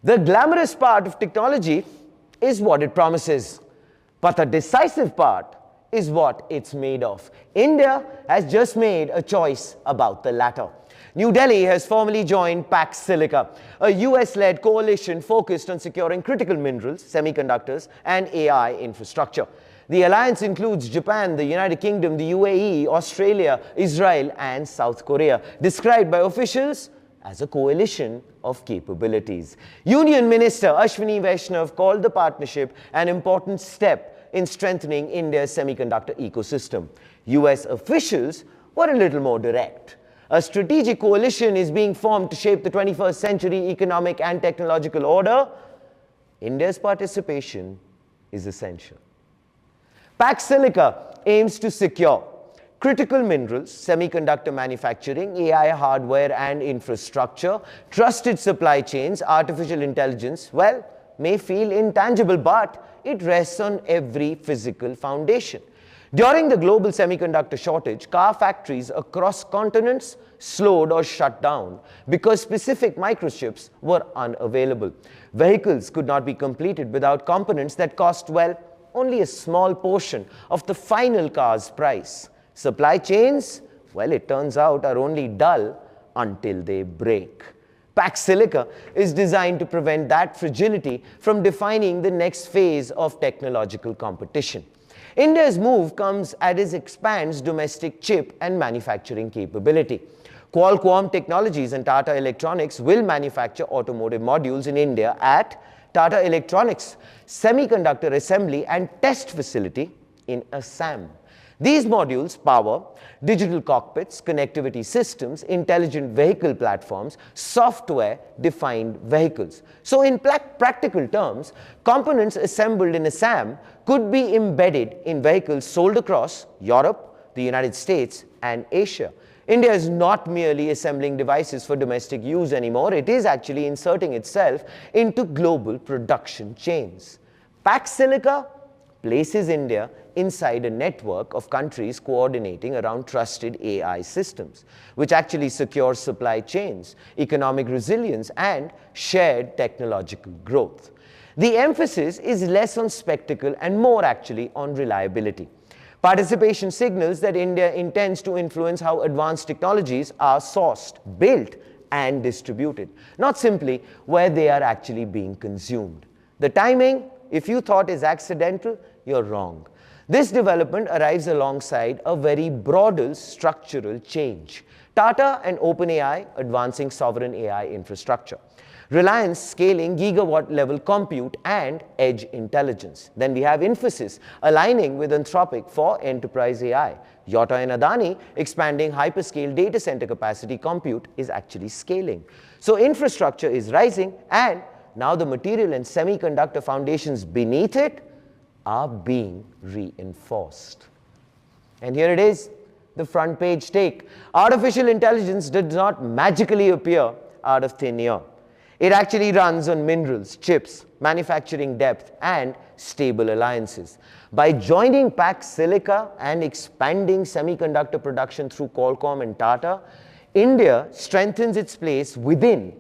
The glamorous part of technology is what it promises, but the decisive part is what it's made of. India has just made a choice about the latter. New Delhi has formally joined Pax Silica, a US-led coalition focused on securing critical minerals, semiconductors, and AI infrastructure. The alliance includes Japan, the United Kingdom, the UAE, Australia, Israel, and South Korea, described by officials as a coalition of capabilities. Union Minister Ashwini Vaishnav called the partnership an important step in strengthening India's semiconductor ecosystem. US officials were a little more direct. A strategic coalition is being formed to shape the 21st century economic and technological order. India's participation is essential. Pax Silica aims to secure critical minerals, semiconductor manufacturing, AI hardware and infrastructure, trusted supply chains, artificial intelligence, may feel intangible, but it rests on every physical foundation. During the global semiconductor shortage, car factories across continents slowed or shut down because specific microchips were unavailable. Vehicles could not be completed without components that cost, only a small portion of the final car's price. Supply chains, it turns out, are only dull until they break. Pax Silica is designed to prevent that fragility from defining the next phase of technological competition. India's move comes as it expands domestic chip and manufacturing capability. Qualcomm Technologies and Tata Electronics will manufacture automotive modules in India at Tata Electronics' Semiconductor Assembly and Test Facility in Assam. These modules power digital cockpits, connectivity systems, intelligent vehicle platforms, software-defined vehicles. So in practical terms, components assembled in Assam could be embedded in vehicles sold across Europe, the United States, and Asia. India is not merely assembling devices for domestic use anymore, it is actually inserting itself into global production chains. Pax Silica places India inside a network of countries coordinating around trusted AI systems, which actually secures supply chains, economic resilience, and shared technological growth. The emphasis is less on spectacle and more actually on reliability. Participation signals that India intends to influence how advanced technologies are sourced, built, and distributed, not simply where they are actually being consumed. The timing, if you thought is accidental, you're wrong. This development arrives alongside a very broader structural change. Tata and OpenAI advancing sovereign AI infrastructure. Reliance scaling gigawatt-level compute and edge intelligence. Then we have Infosys aligning with Anthropic for enterprise AI. Tata and Adani expanding hyperscale data center capacity. Compute is actually scaling. So infrastructure is rising, and now the material and semiconductor foundations beneath it are being reinforced. And here it is, the front page take. Artificial intelligence did not magically appear out of thin air. It actually runs on minerals, chips, manufacturing depth, and stable alliances. By joining Pax Silica and expanding semiconductor production through Qualcomm and Tata, India strengthens its place within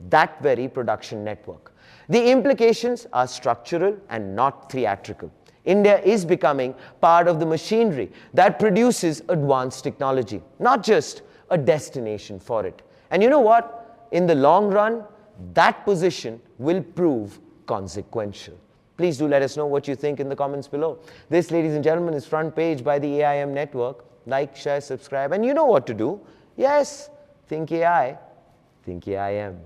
that very production network. The implications are structural and not theatrical. India is becoming part of the machinery that produces advanced technology, not just a destination for it. And you know what? In the long run, that position will prove consequential. Please do let us know what you think in the comments below. This, ladies and gentlemen, is Front Page by the AIM Network. Like, share, subscribe, and you know what to do. Yes, think AI, think AIM.